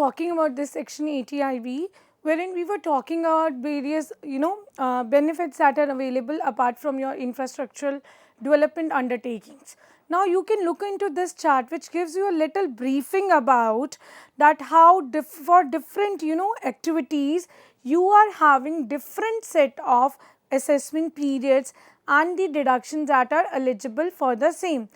talking about this section 80IB, wherein we were talking about various benefits that are available apart from your infrastructural development undertakings. Now you can look into this chart which gives you a little briefing about that how for different activities you are having different set of assessment periods and the deductions that are eligible for the same.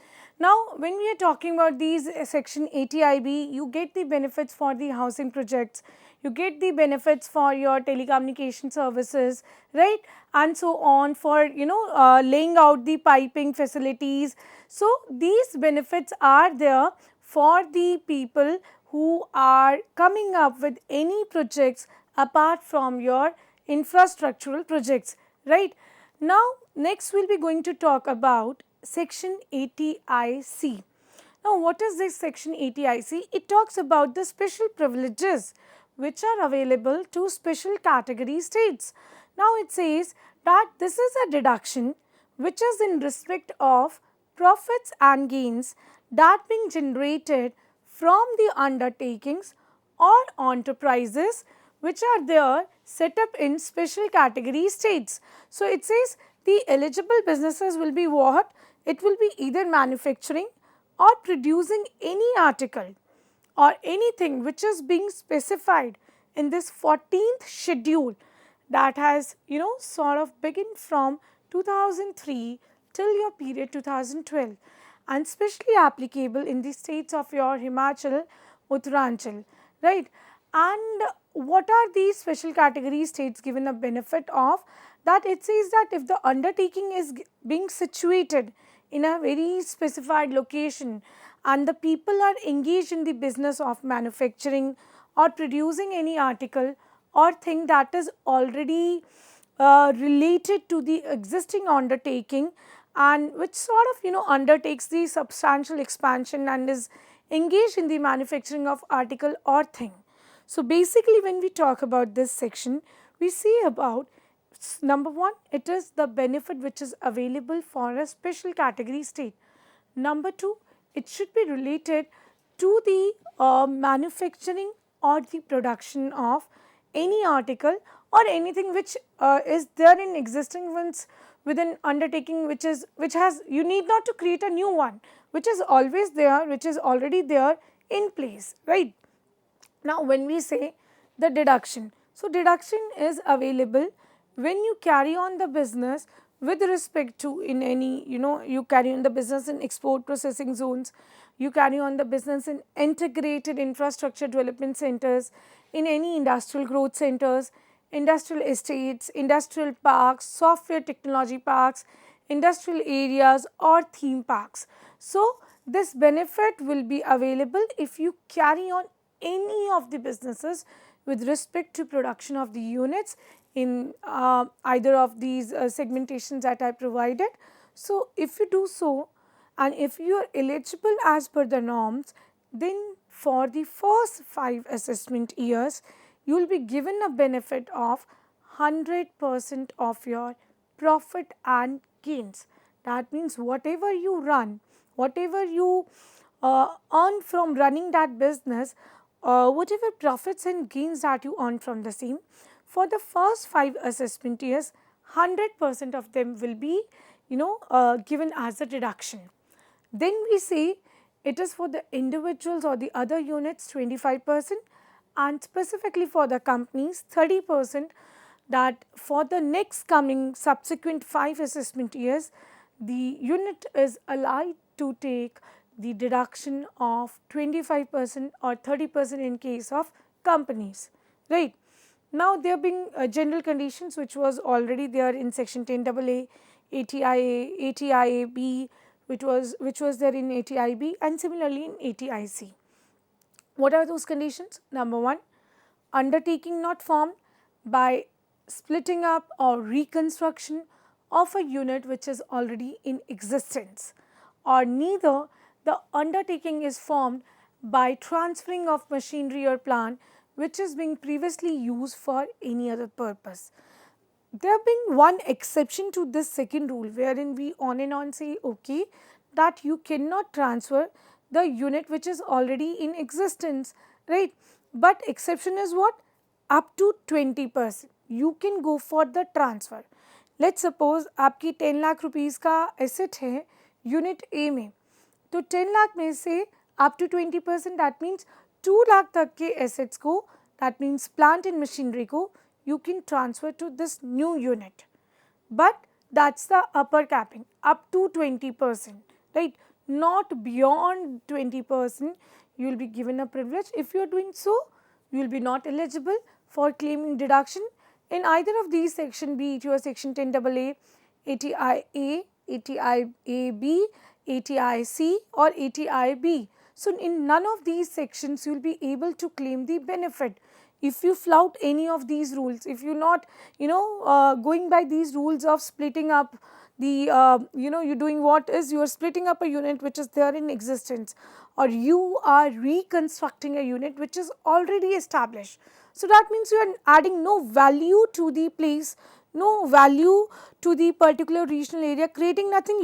Now, when we are talking about these section 80IB, you get the benefits for the housing projects, you get the benefits for your telecommunication services, right, and so on, for laying out the piping facilities. So, these benefits are there for the people who are coming up with any projects apart from your infrastructural projects, right. Now, next we will be going to talk about section 80IC. Now, what is this section 80IC? It talks about the special privileges which are available to special category states. Now, it says that this is a deduction which is in respect of profits and gains that being generated from the undertakings or enterprises which are there set up in special category states. So, it says the eligible businesses will be what? It will be either manufacturing or producing any article or anything which is being specified in this 14th schedule that has sort of begin from 2003 till your period 2012 and specially applicable in the states of your Himachal, Uttaranchal, right. And what are these special category states given a benefit of? That it says that if the undertaking is being situated in a very specified location and the people are engaged in the business of manufacturing or producing any article or thing that is already related to the existing undertaking and which sort of undertakes the substantial expansion and is engaged in the manufacturing of article or thing. So, basically when we talk about this section, we see about number one, it is the benefit which is available for a special category state. Number two, it should be related to the manufacturing or the production of any article or anything which is there in existence within undertaking which has, you need not to create a new one, which is always there, which is already there in place, right. Now, when we say the deduction, so deduction is available when you carry on the business with respect to in any, you carry on the business in export processing zones, you carry on the business in integrated infrastructure development centers, in any industrial growth centers, industrial estates, industrial parks, software technology parks, industrial areas or theme parks. So, this benefit will be available if you carry on any of the businesses with respect to production of the units in either of these segmentations that I provided. So, if you do so and if you are eligible as per the norms, then for the first 5 assessment years, you will be given a benefit of 100% of your profit and gains. That means whatever you run, whatever you earn from running that business, whatever profits and gains that you earn from the same, for the first 5 assessment years, 100% of them will be given as a deduction. Then we say it is for the individuals or the other units 25% and specifically for the companies 30%, that for the next coming subsequent 5 assessment years, the unit is allowed to take the deduction of 25% or 30% in case of companies, right. Now, there being general conditions which was already there in section 10AA, 80IA, 80IAB, which was there in 80IB and similarly in 80IC. What are those conditions? Number one, undertaking not formed by splitting up or reconstruction of a unit which is already in existence, or neither the undertaking is formed by transferring of machinery or plant which is being previously used for any other purpose. There being one exception to this second rule wherein we on and on say okay that you cannot transfer the unit which is already in existence, right. But exception is what? Up to 20% you can go for the transfer. Let's suppose आपकी 10 lakh rupees का asset है unit A में, तो 10 लाख में से up to 20% that means 2 lakh तक के assets को, that means plant and machinery को, you can transfer to this new unit. But that's the upper capping, up to 20%, right? Not beyond 20%. You will be given a privilege. If you are doing so, you will be not eligible for claiming deduction in either of these section, be it your section 10AA, ATI-A, ATI-AB, ATI-C or ATI-B. So, in none of these sections you will be able to claim the benefit. If you flout any of these rules, if you not going by these rules of splitting up the you're doing what is, you are splitting up a unit which is there in existence, or you are reconstructing a unit which is already established. So, that means you are adding no value to the place, no value to the particular regional area, creating nothing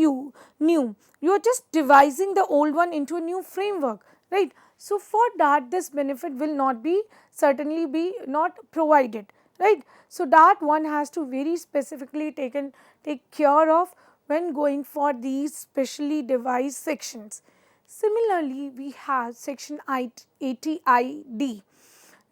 new. You are just devising the old one into a new framework, right? So, for that this benefit will not be, certainly be not provided, right. So, that one has to very specifically take care of when going for these specially devised sections. Similarly, we have section 80ID.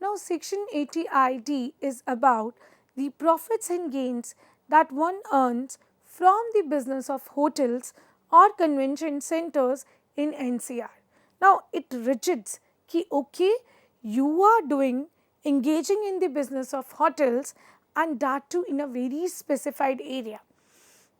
Now, section 80ID is about the profits and gains that one earns from the business of hotels or convention centers in NCR. Now, it rigids ki okay, you are engaging in the business of hotels and that too in a very specified area.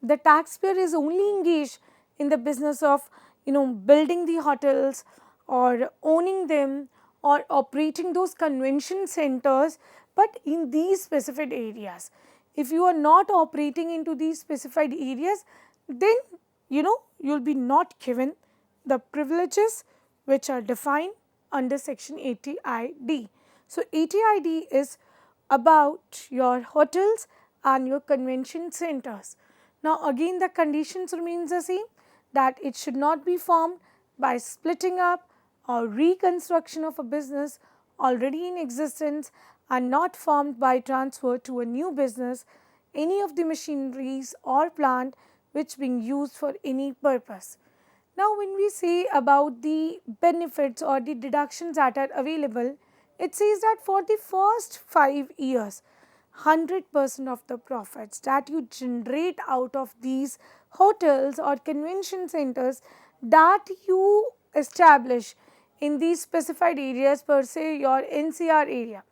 The taxpayer is only engaged in the business of building the hotels or owning them or operating those convention centers, but in these specific areas. If you are not operating into these specified areas, then you will be not given the privileges which are defined under section 80ID. So, 80ID is about your hotels and your convention centers. Now, again the conditions remains the same, that it should not be formed by splitting up or reconstruction of a business already in existence and not formed by transfer to a new business, any of the machineries or plant which being used for any purpose. Now, when we say about the benefits or the deductions that are available, it says that for the first 5 years, 100% of the profits that you generate out of these hotels or convention centers that you establish in these specified areas, per se your NCR area,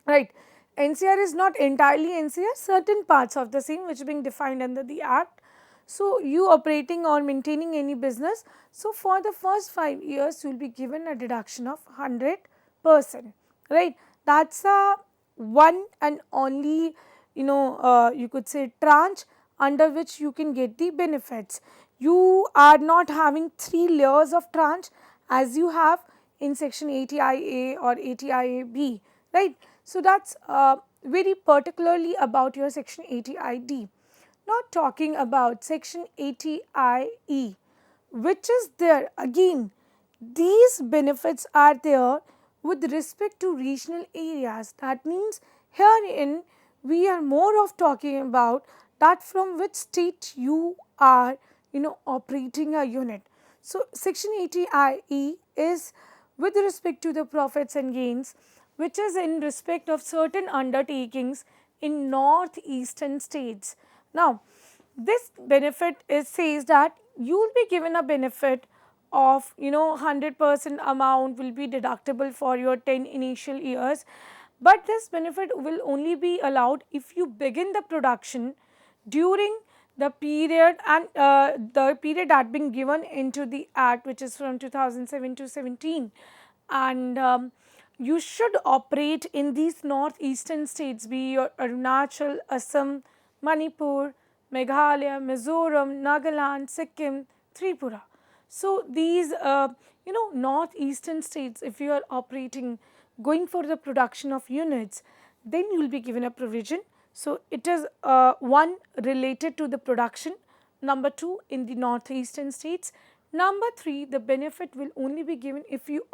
right. NCR is not entirely NCR, certain parts of the same which are being defined under the act. So, you operating or maintaining any business, so for the first 5 years you will be given a deduction of 100%, right. That is a one and only you could say tranche under which you can get the benefits. You are not having 3 layers of tranche as you have in section 80IA or 80IAB, right. So, that is very particularly about your section 80ID. Now, talking about section 80IE, which is there again, these benefits are there with respect to regional areas. That means herein we are more of talking about that from which state you are operating a unit. So, section 80IE is with respect to the profits and gains which is in respect of certain undertakings in northeastern states. Now, this benefit says that you will be given a benefit of 100% amount will be deductible for your 10 initial years, but this benefit will only be allowed if you begin the production during the period and the period that been given into the act, which is from 2007 to 17, and you should operate in these northeastern states, be your Arunachal, Assam, Manipur, Meghalaya, Mizoram, Nagaland, Sikkim, Tripura. So, these northeastern states, if you are operating going for the production of units, then you will be given a provision. So, it is one related to the production, number 2 in the northeastern states, Number 3, the benefit will only be given if you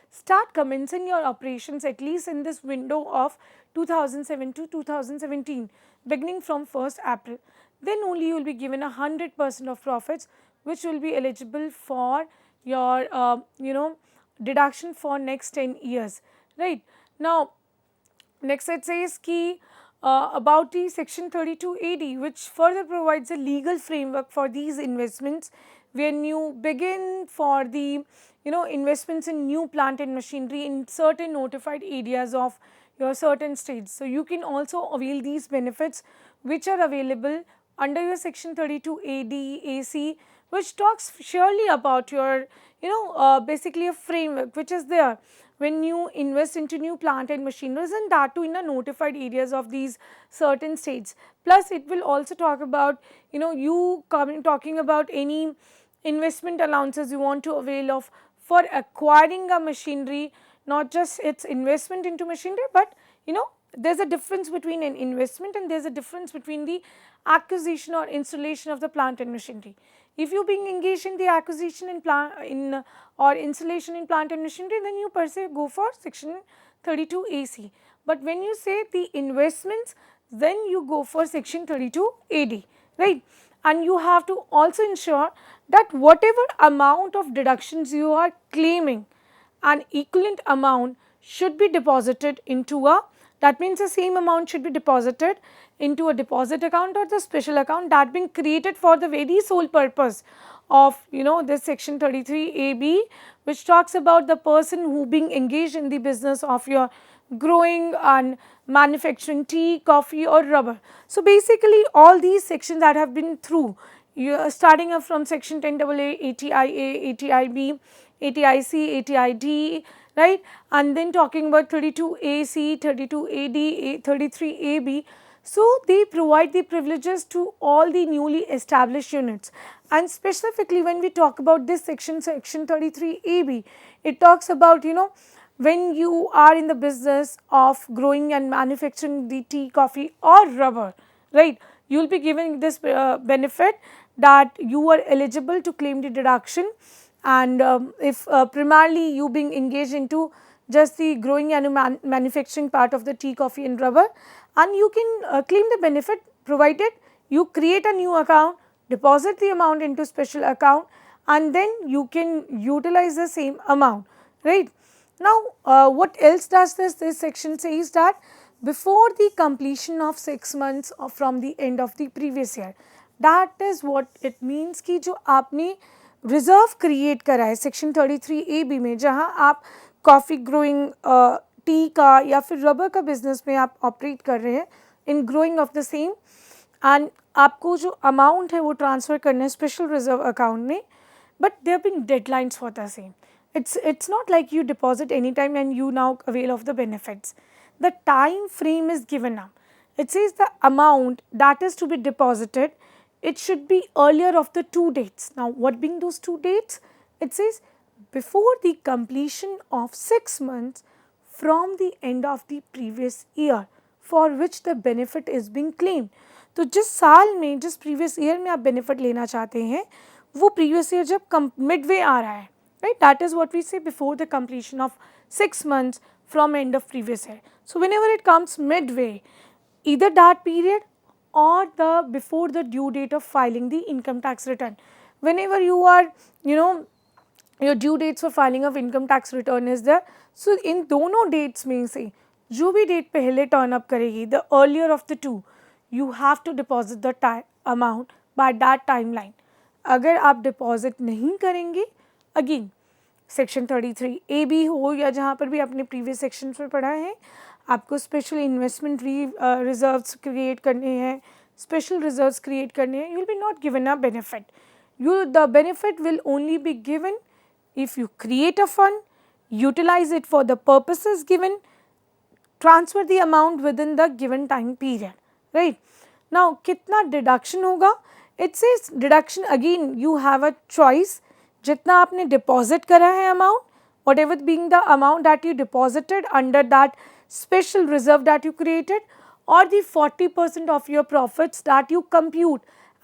start commencing your operations at least in this window of 2007 to 2017, beginning from 1st April. Then only you will be given 100% of profits, which will be eligible for your deduction for next 10 years, right? Now, next it says key about the section 32 AD, which further provides a legal framework for these investments when you begin for the investments in new plant and machinery in certain notified areas of your certain states. So, you can also avail these benefits which are available under your section 32 AD AC, which talks surely about your basically a framework which is there when you invest into new plant and machineries, and that too in the notified areas of these certain states. Plus it will also talk about talking about any investment allowances you want to avail of for acquiring a machinery, not just its investment into machinery, but there is a difference between an investment and there is a difference between the acquisition or installation of the plant and machinery. If you being engaged in the acquisition or installation in plant and machinery, then you per se go for section 32 AC. But when you say the investments, then you go for section 32 AD, right? And you have to also ensure that whatever amount of deductions you are claiming, an equivalent amount should be deposited into that means the same amount should be deposited into a deposit account or the special account that being created for the very sole purpose of this section 33 AB, which talks about the person who being engaged in the business of your growing and manufacturing tea, coffee or rubber. So, basically all these sections that have been through, you are starting up from section 10AA, ATIA, ATIB, ATIC, ATID, right, and then talking about 32AC, 32AD, 33AB. So, they provide the privileges to all the newly established units, and specifically when we talk about this section 33AB, it talks about when you are in the business of growing and manufacturing the tea, coffee or rubber, right, you will be given this benefit that you are eligible to claim the deduction. And if primarily you being engaged into just the growing and manufacturing part of the tea, coffee and rubber, and you can claim the benefit provided you create a new account, deposit the amount into special account, and then you can utilize the same amount, right. Now, what else does this section says that before the completion of 6 months from the end of the previous year, that is what it means कि जो आपने reserve create करा है section 33 AB में, जहाँ आप coffee growing T का या फिर रबर का बिजनेस में आप ऑपरेट कर रहे हैं in growing of the same, and आपको जो अमाउंट है वो ट्रांसफ़र करना है स्पेशल रिजर्व अकाउंट में, but there been deadlines for the same. It's not like you deposit anytime and you now avail of the benefits. The time frame is given now. It says the amount that is to be deposited, it should be earlier of the 2 dates. Now, what being those 2 dates? It says before the completion of 6 months from the end of the previous year for which the benefit is being claimed. तो जिस साल में जिस previous year में आप benefit लेना चाहते हैं वो previous year जब midway आ रहा है, right, that is what we say before the completion of 6 months from end of previous year. So, whenever it comes midway, either that period or the before the due date of filing the income tax return, whenever you are your due dates for filing of income tax return is there. So, in दोनों dates में से जो भी date पहले turn up करेगी, the earlier of the two, you have to deposit the amount by that timeline. अगर आप deposit नहीं करेंगे, अगेन सेक्शन 33 AB हो या जहाँ पर भी आपने प्रीवियस सेक्शन में पढ़ा है, आपको स्पेशल इन्वेस्टमेंट रिजर्व्स क्रिएट करने हैं, स्पेशल रिजर्व्स क्रिएट करने हैं, you will be not given a benefit. The benefit will only be given if you create a fund, utilize it for the purposes given, transfer the amount within the given time period, right. Now, कितना deduction होगा? It says deduction again you have a choice. जितना आपने deposit करा है amount, whatever being the amount that you deposited under that special reserve that you created, or the 40% of your profits that you compute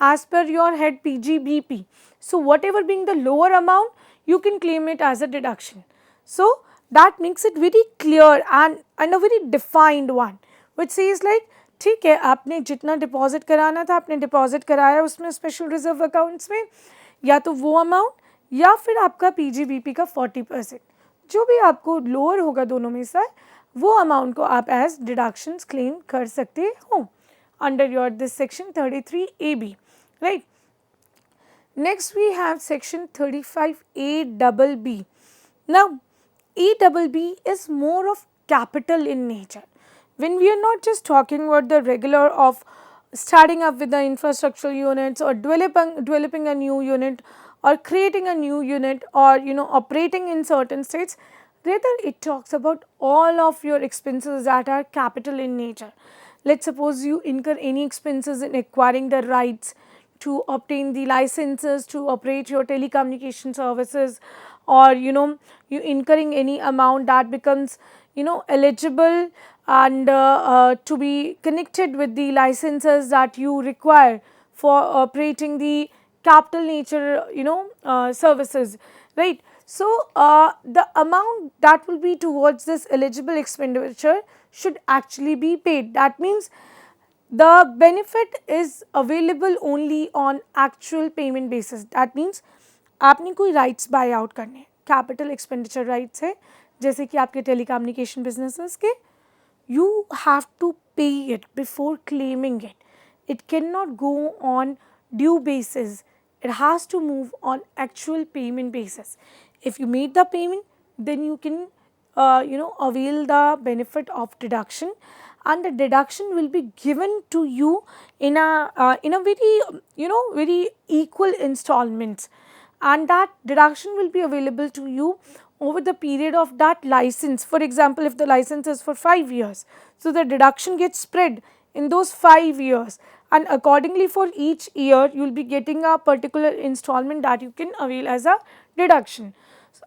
as per your head PGBP. So whatever being the lower amount, you can claim it as a deduction. So that makes it very clear and a very defined one, which says like ठीक है, आपने जितना deposit कराना था आपने deposit कराया उसमें special reserve accounts में, या तो वो अमाउंट या फिर आपका PGBP का 40%, जो भी आपको लोअर होगा दोनों में से वो अमाउंट को आप एज डिडक्शंस क्लेम कर सकते हो under your this section 33AB, right. Next we have section 35A B. Now A is more of capital in nature. When we are not just talking about the regular of starting up with the infrastructural units or developing a new unit or creating a new unit or operating in certain states, rather it talks about all of your expenses that are capital in nature. Let's suppose you incur any expenses in acquiring the rights to obtain the licenses to operate your telecommunication services, or you incurring any amount that becomes eligible and to be connected with the licenses that you require for operating the capital nature services, right. So the amount that will be towards this eligible expenditure should actually be paid. That means the benefit is available only on actual payment basis. That means आपने कोई rights bye out करने हैं, capital expenditure rights है जैसे कि आपके telecommunication businesses के, you have to pay it before claiming it. It cannot go on due basis. It has to move on actual payment basis. If you made the payment, then you can avail the benefit of deduction, and the deduction will be given to you in a very very equal installments, and that deduction will be available to you over the period of that license. For example, if the license is for 5 years, so the deduction gets spread in those 5 years, and accordingly for each year you will be getting a particular installment that you can avail as a deduction.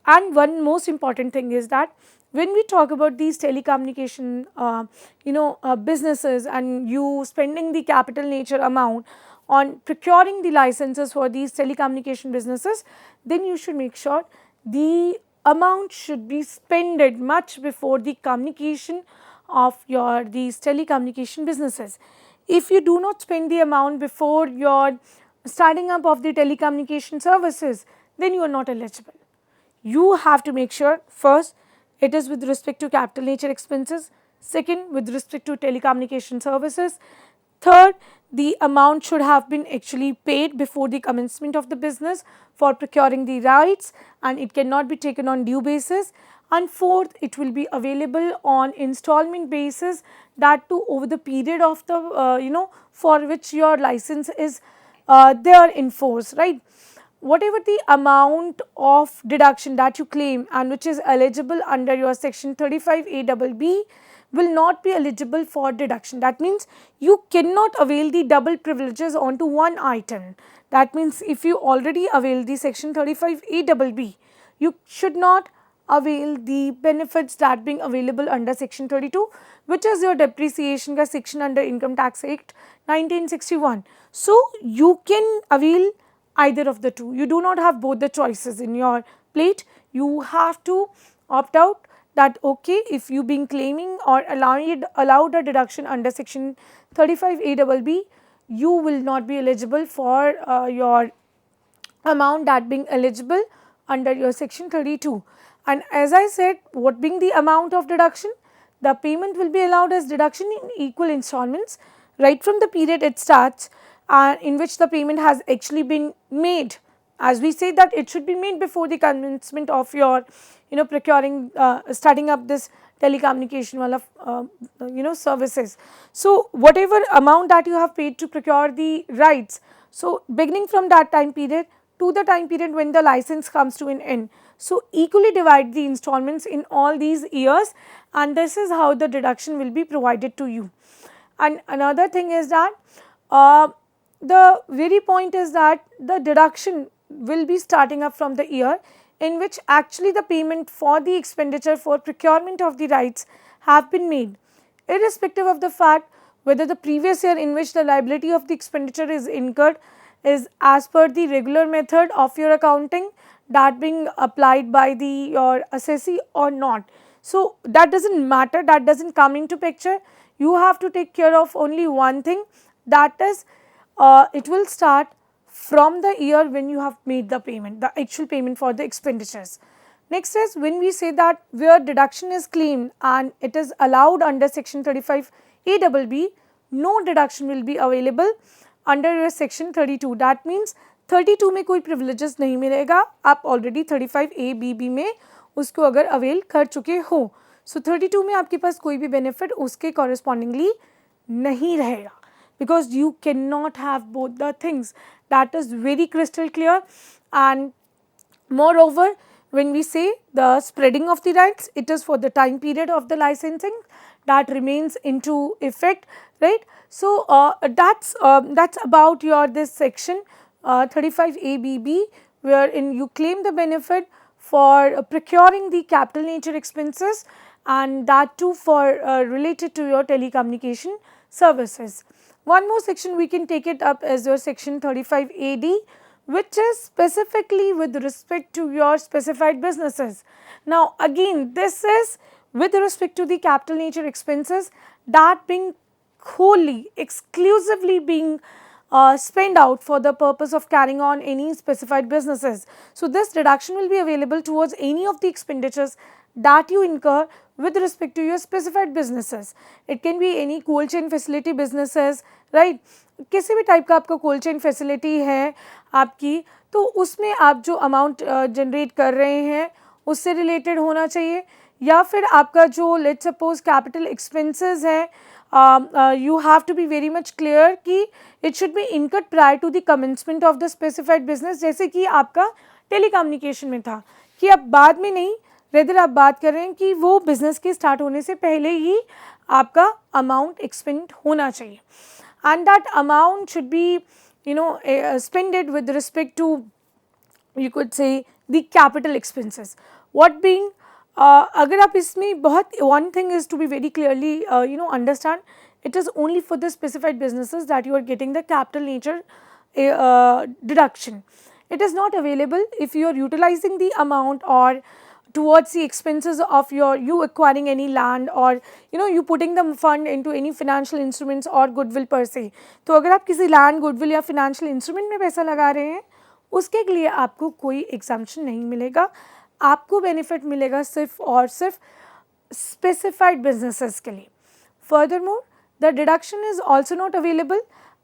And one most important thing is that when we talk about these telecommunication businesses and you spending the capital nature amount on procuring the licenses for these telecommunication businesses, then you should make sure the amount should be spent much before the communication of your these telecommunication businesses. If you do not spend the amount before your starting up of the telecommunication services, then you are not eligible. You have to make sure first it is with respect to capital nature expenses, second with respect to telecommunication services, third the amount should have been actually paid before the commencement of the business for procuring the rights and it cannot be taken on due basis, and fourth it will be available on installment basis, that too over the period of the for which your license is there in force, right. Whatever the amount of deduction that you claim and which is eligible under your section 35A will not be eligible for deduction. That means you cannot avail the double privileges onto one item. That means if you already avail the section 35A you should not avail the benefits that being available under section 32, which is your depreciation ka section under Income Tax Act 1961. So you can avail either of the two. You do not have both the choices in your plate. You have to opt out that okay, if you been claiming or allowed a deduction under section 35A you will not be eligible for your amount that being eligible under your section 32. And as I said, what being the amount of deduction? The payment will be allowed as deduction in equal installments right from the period it starts in which the payment has actually been made. As we say that it should be made before the commencement of your procuring starting up this telecommunication services. So whatever amount that you have paid to procure the rights, so beginning from that time period to the time period when the license comes to an end, so equally divide the installments in all these years, and this is how the deduction will be provided to you. And another thing is that the very point is that the deduction will be starting up from the year in which actually the payment for the expenditure for procurement of the rights have been made, irrespective of the fact whether the previous year in which the liability of the expenditure is incurred is as per the regular method of your accounting that being applied by your assessee or not. So that doesn't matter, that doesn't come into picture. You have to take care of only one thing, that is it will start from the year when you have made the payment, the actual payment for the expenditures. Next is when we say that where deduction is claimed and it is allowed under section 35 ABB, no deduction will be available under your section 32. That means 32 में कोई privileges नहीं मिलेगा, आप already 35 ABB में उसको अगर avail कर चुके हो. So 32 में आपके पास कोई भी benefit उसके correspondingly नहीं रहेगा, because you cannot have both the things. That is very crystal clear. And moreover, when we say the spreading of the rights, it is for the time period of the licensing that remains into effect, right. So that's about your this section 35 ABB, wherein you claim the benefit for procuring the capital nature expenses, and that too for related to your telecommunication services. One more section we can take it up as your section 35 AD, which is specifically with respect to your specified businesses. Now again, this is with respect to the capital nature expenses that being wholly, exclusively being spent out for the purpose of carrying on any specified businesses. So this deduction will be available towards any of the expenditures that you incur with respect to your specified businesses. It can be any cold chain facility businesses, right. किसी भी type का आपका cold chain facility है आपकी, तो उसमें आप जो अमाउंट जनरेट कर रहे हैं उससे रिलेटेड होना चाहिए, या फिर आपका जो लेट्स सपोज कैपिटल एक्सपेंसेस है, you have to be very much clear कि it should be incurred prior to the commencement of the specified business. जैसे कि आपका टेलीकम्युनिकेशन में था कि आप बाद में नहीं, रेदर आप बात कर रहे हैं कि वो बिजनेस के स्टार्ट होने से पहले ही आपका अमाउंट एक्सपेंड होना चाहिए, and that amount should be spended with respect to, you could say, the capital expenses. What being अगर आप इसमें बहुत one thing is to be very clearly understand, it is only for the specified businesses that you are getting the capital nature deduction. It is not available if you are utilizing the amount or towards the expenses of you acquiring any land, or you putting the fund into any financial instruments or goodwill per se. तो अगर आप किसी land, goodwill या financial instrument में पैसा लगा रहे हैं, उसके लिए आपको कोई exemption नहीं मिलेगा, आपको benefit मिलेगा सिर्फ और सिर्फ specified businesses के लिए. Furthermore, the deduction is also not available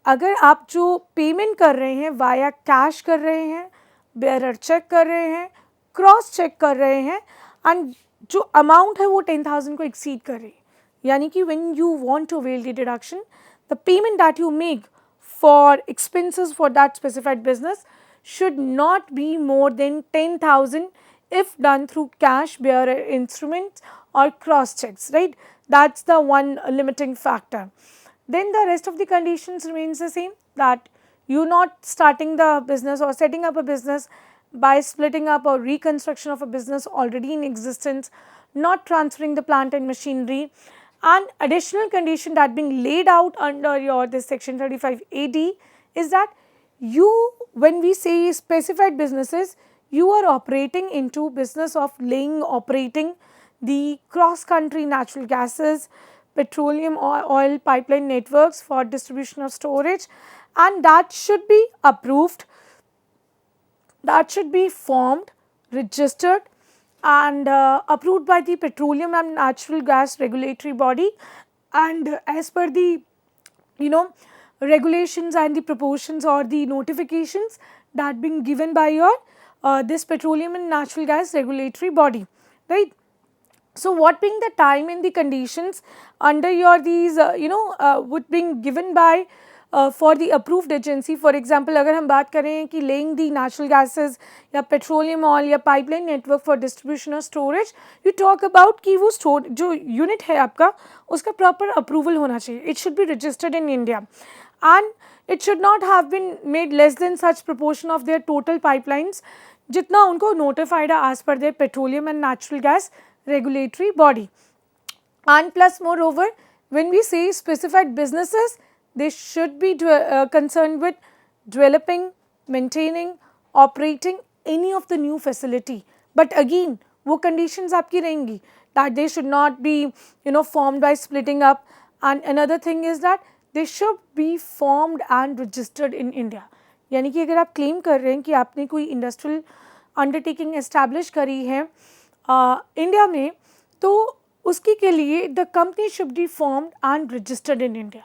अगर आप जो payment कर रहे हैं via cash कर रहे हैं, bearer check कर रहे हैं, क्रॉस चेक कर रहे हैं, एंड जो अमाउंट है वो 10,000 को एक्सीड कर रही है. यानी कि when you want to avail the deduction, the payment that you make for expenses for that specified business should not be more than 10,000 if done through cash, bearer instruments or cross checks, right. That's the one limiting factor. Then the rest of the conditions remains the same, that you not starting the business or setting up a business by splitting up or reconstruction of a business already in existence, not transferring the plant and machinery. And additional condition that being laid out under your this section 35 AD is that you, when we say specified businesses, you are operating into business of laying, operating the cross country natural gases, petroleum or oil pipeline networks for distribution or storage, and that should be approved, that should be formed, registered and approved by the petroleum and natural gas regulatory body, and as per the regulations and the proportions or the notifications that being given by your this petroleum and natural gas regulatory body, right. So what being the time and the conditions under your these would being given by for the approved agency. For example, अगर हम बात करें कि laying the natural gases या petroleum oil या pipeline network for distribution or storage, you talk about कि वो store जो unit है आपका उसका proper approval होना चाहिए. It should be registered in India and it should not have been made less than such proportion of their total pipelines जितना उनको notified है as per their petroleum and natural gas regulatory body. And plus moreover, when we say specified businesses, they should be concerned with developing, maintaining, operating any of the new facility. But again, वो conditions आपकी रहेंगी that they should not be formed by splitting up, and another thing is that they should be formed and registered in India. यानी कि अगर आप claim कर रहे हैं कि आपने कोई industrial undertaking establish करी है इंडिया में, तो उसकी के लिए the company should be formed and registered in India.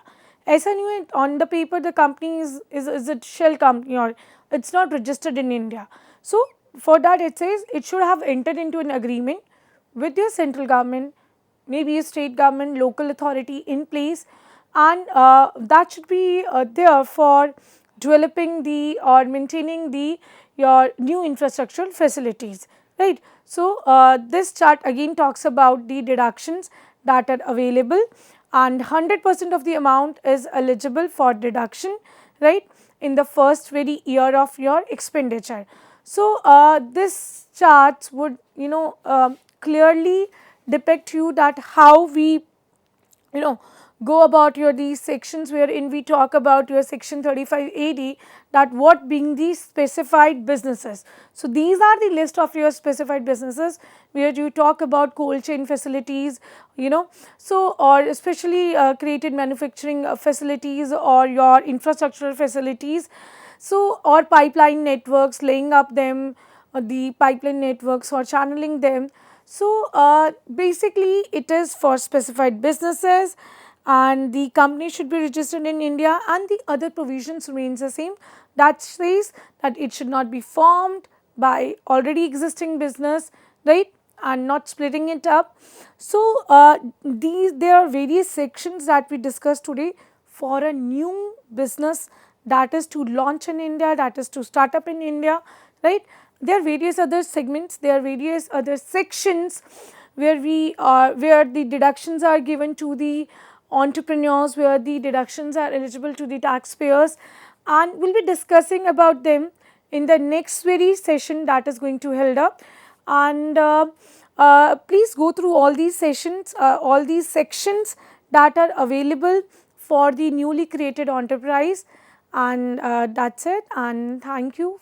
ऐसा नहीं है on the paper the company is a shell company और it's not registered in India. So for that it says it should have entered into an agreement with your central government, maybe a state government, local authority in place, and that should be there for developing the or maintaining the your new infrastructural facilities, right. So this chart again talks about the deductions that are available, and 100% of the amount is eligible for deduction, right, in the first very year of your expenditure. So this charts would clearly depict you that how we go about your these sections wherein we talk about your section 35 AD, that what being the specified businesses. So these are the list of your specified businesses where you talk about cold chain facilities, so or especially created manufacturing facilities or your infrastructural facilities. So or pipeline networks, laying up them, the pipeline networks or channeling them. So basically it is for specified businesses, and the company should be registered in India, and the other provisions remains the same, that says that it should not be formed by already existing business, right, and not splitting it up. So there are various sections that we discussed today for a new business, that is to launch in India, that is to start up in India, right. There are various other segments, there are various other sections where where the deductions are given to the entrepreneurs, where the deductions are eligible to the taxpayers, and we will be discussing about them in the next very session that is going to held up. And please go through all these sessions, all these sections that are available for the newly created enterprise, and that's it, and thank you.